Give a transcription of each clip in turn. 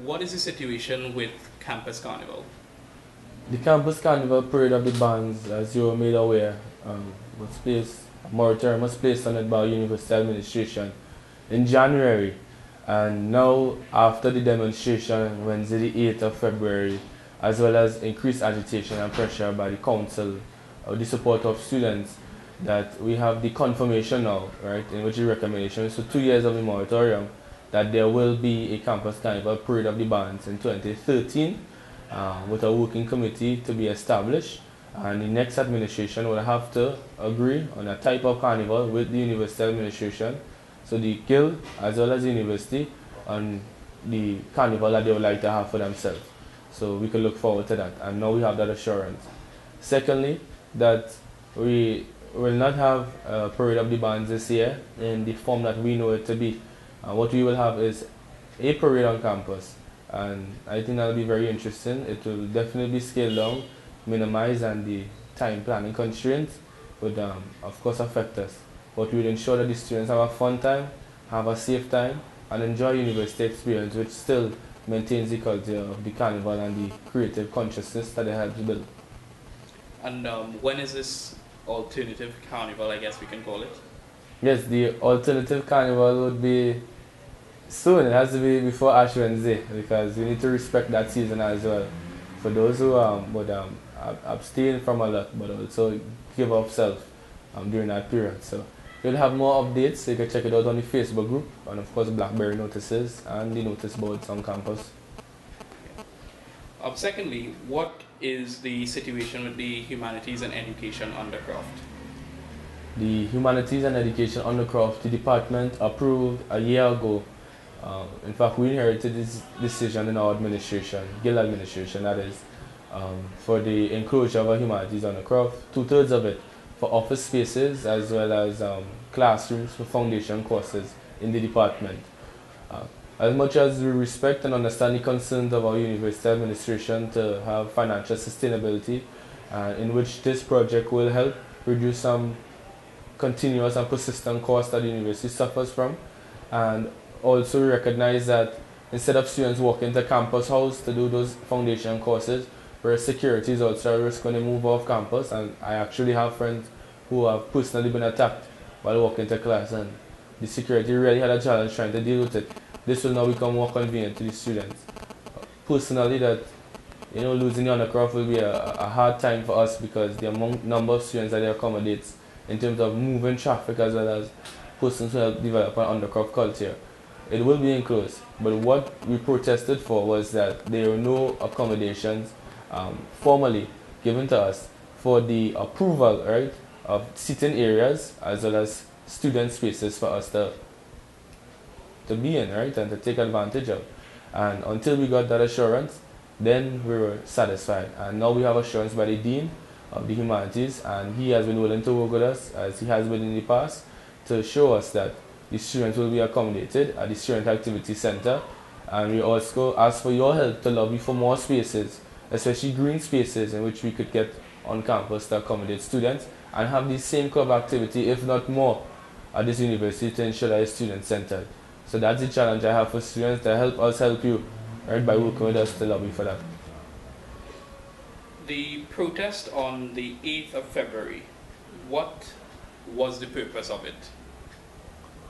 what is the situation with Campus Carnival? The Campus Carnival Parade of the Bands, as you were made aware, was placed, a moratorium was placed on it by University Administration in January. And now, after the demonstration, Wednesday the 8th of February, as well as increased agitation and pressure by the council, with the support of students, that we have the confirmation now, right, in which the recommendation is for 2 years of the moratorium, that there will be a Campus Carnival Parade of the Bands in 2013, with a working committee to be established, and the next administration will have to agree on a type of carnival with the university administration, so the guild as well as the university, on the carnival that they would like to have for themselves. So we can look forward to that, and now we have that assurance. Secondly, that we will not have a Parade of the Bands this year in the form that we know it to be. What we will have is a parade on campus, and I think that will be very interesting. It will definitely be scaled down, minimized, and the time planning constraints would of course affect us. But we will ensure that the students have a fun time, have a safe time, and enjoy university experience, which still maintains the culture of the carnival and the creative consciousness that it helps build. And when is this alternative carnival, I guess we can call it? Yes, the alternative carnival would be soon. It has to be before Ash Wednesday, because we need to respect that season as well. For those who would abstain from a lot, but also give up self during that period. So you'll have more updates. So you can check it out on the Facebook group, and of course BlackBerry notices and the notice boards on campus. Secondly, what is the situation with the Humanities and Education Undercroft? The Humanities and Education Undercroft, the department approved a year ago. In fact, we inherited this decision in our administration, guild administration that is, for the enclosure of a Humanities Undercroft, 2/3 of it for office spaces as well as classrooms for foundation courses in the department. As much as we respect and understand the concerns of our university administration to have financial sustainability, in which this project will help reduce some continuous and persistent costs that the university suffers from, and also we recognize that instead of students walking to campus house to do those foundation courses, where security is also a risk when they move off campus, and I actually have friends who have personally been attacked while walking to class, and the security really had a challenge trying to deal with it. This will now become more convenient to the students. Personally, that losing the undercroft will be a hard time for us, because the number of students that it accommodates in terms of moving traffic as well as persons who help develop an undercroft culture. It will be enclosed, but what we protested for was that there are no accommodations formally given to us for the approval, right, of seating areas as well as student spaces for us to be in, right, and to take advantage of. And until we got that assurance, then we were satisfied. And now we have assurance by the Dean of the Humanities, and he has been willing to work with us, as he has been in the past, to show us that the students will be accommodated at the Student Activity Center. And we also ask for your help to lobby for more spaces, especially green spaces, in which we could get on campus to accommodate students and have the same club activity, if not more, at this university to ensure that it's student-centered. So that's the challenge I have for students, to help us help you, right, by working with us to lobby for that. The protest on the 8th of February, what was the purpose of it?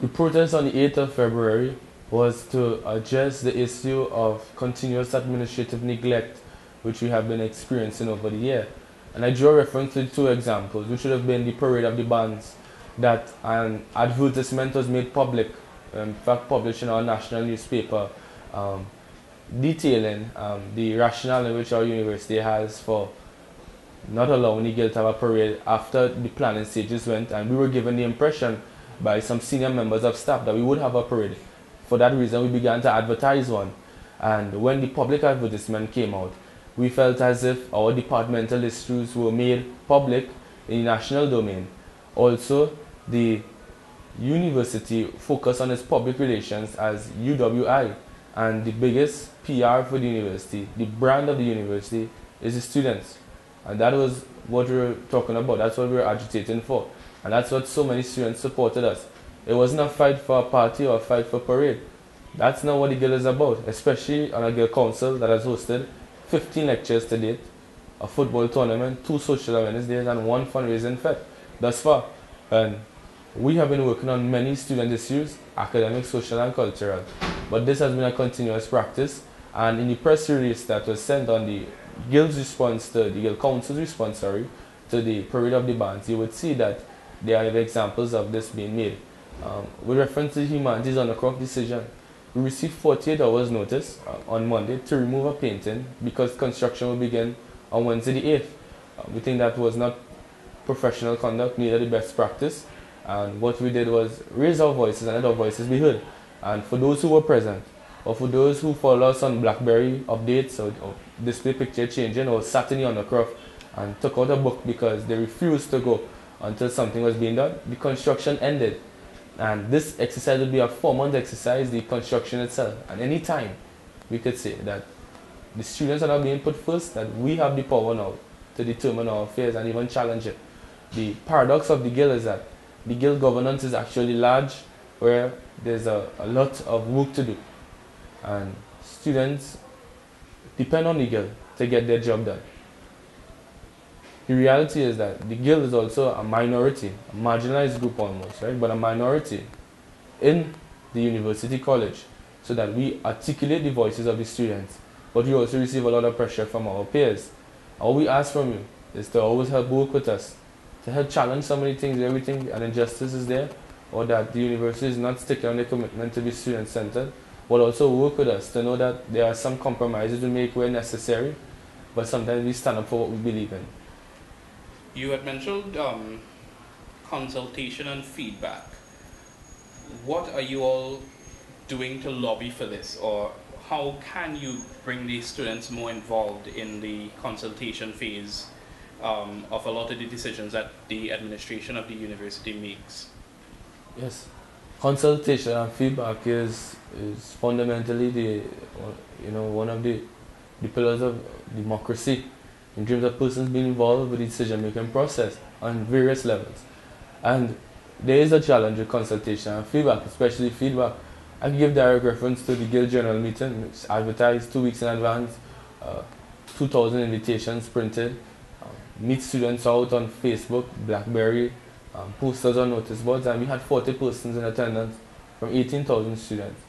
The protest on the 8th of February was to address the issue of continuous administrative neglect which we have been experiencing over the year. And I draw reference to 2 examples, which should have been the Parade of the Bands, that an advertisement was made public, in fact published in our national newspaper, detailing the rationale in which our university has for not allowing the guild to have a parade after the planning stages went, and we were given the impression by some senior members of staff that we would have a parade. For that reason, we began to advertise one. And when the public advertisement came out, we felt as if our departmental issues were made public in the national domain. Also, the university focused on its public relations as UWI, and the biggest PR for the university, the brand of the university, is the students. And that was what we were talking about. That's what we were agitating for. And that's what so many students supported us. It wasn't a fight for a party or a fight for parade. That's not what the Guild is about, especially on a Guild Council that has hosted 15 lectures to date, a football tournament, 2 social awareness days, and 1 fundraising fete thus far. And we have been working on many student issues, academic, social, and cultural. But this has been a continuous practice, and in the press release that was sent on the Guild's response to the Guild Council's response, to the Parade of the Bands, you would see that there are examples of this being made. With reference to the Humanities on the Croft decision, we received 48 hours notice on Monday to remove a painting because construction will begin on Wednesday the 8th. We think that was not professional conduct, neither the best practice. And what we did was raise our voices and let our voices be heard. And for those who were present, or for those who follow us on BlackBerry updates or display picture changing, or sat in the Undercroft and took out a book because they refused to go until something was being done, the construction ended. And this exercise will be a 4-month exercise, the construction itself. And any time we could say that the students are not being put first, that we have the power now to determine our affairs and even challenge it. The paradox of the Guild is that the Guild governance is actually large, where there's a lot of work to do. And students depend on the Guild to get their job done. The reality is that the Guild is also a minority, a marginalized group almost, right? But a minority in the university college, so that we articulate the voices of the students, but we also receive a lot of pressure from our peers. All we ask from you is to always help work with us, to help challenge so many things, everything, and injustice is there, or that the university is not sticking on their commitment to be student-centered, but also work with us to know that there are some compromises we make where necessary, but sometimes we stand up for what we believe in. You had mentioned consultation and feedback. What are you all doing to lobby for this, or how can you bring the students more involved in the consultation phase of a lot of the decisions that the administration of the university makes? Yes, consultation and feedback is fundamentally one of the pillars of democracy, in terms of persons being involved with the decision-making process on various levels. And there is a challenge with consultation and feedback, especially feedback. I can give direct reference to the Guild General Meeting, which is advertised 2 weeks in advance, 2,000 invitations printed, meet students out on Facebook, BlackBerry, posters on notice boards, and we had 40 persons in attendance from 18,000 students.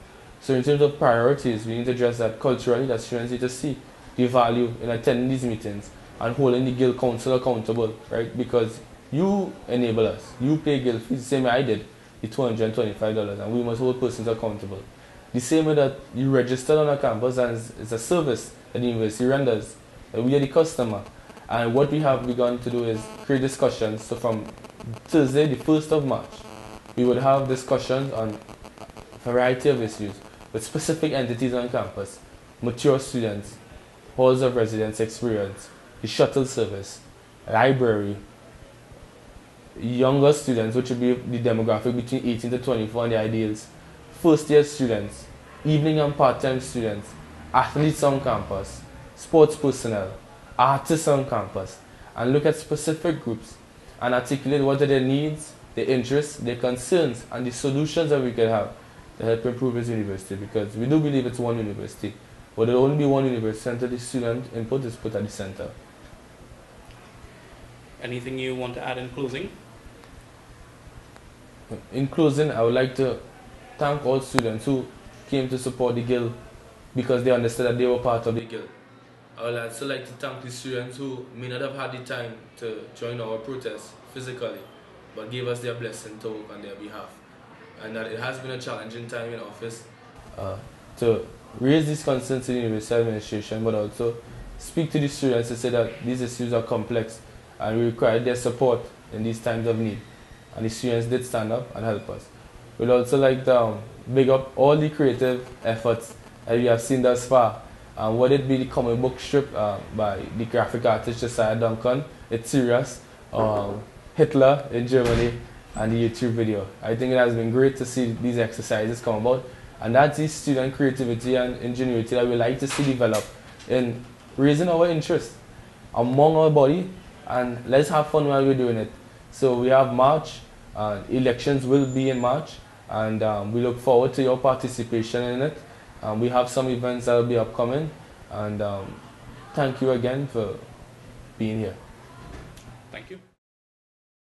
So in terms of priorities, we need to address that culturally, that students need to see the value in attending these meetings and holding the Guild Council accountable, right? Because you enable us, you pay Guild fees, the same way I did, the $225, and we must hold persons accountable. The same way that you registered on a campus and it's a service that the university renders, that we are the customer. And what we have begun to do is create discussions. So from Thursday, the 1st of March, we would have discussions on a variety of issues with specific entities on campus, mature students, halls of residence experience, the shuttle service, library, younger students, which would be the demographic between 18 to 24 and the ideals, first year students, evening and part-time students, athletes on campus, sports personnel, artists on campus, and look at specific groups and articulate what are their needs, their interests, their concerns, and the solutions that we can have to help improve this university, because we do believe it's one university, but there will only be one university until the student input is put at the center. Anything you want to add in closing? In closing, I would like to thank all students who came to support the Guild because they understood that they were part of the Guild. I would also like to thank the students who may not have had the time to join our protest physically, but gave us their blessing to work on their behalf. And that it has been a challenging time in office to raise these concerns to the university administration, but also speak to the students to say that these issues are complex and we require their support in these times of need. And the students did stand up and help us. We'd also like to big up all the creative efforts that we have seen thus far. Would it be the comic book strip by the graphic artist Josiah Duncan, It's Serious, Hitler in Germany, and the YouTube video. I think it has been great to see these exercises come about, and that's the student creativity and ingenuity that we like to see develop in raising our interest among our body, and let's have fun while we're doing it. So we have March, elections will be in March, and we look forward to your participation in it. We have some events that will be upcoming, and thank you again for being here. Thank you.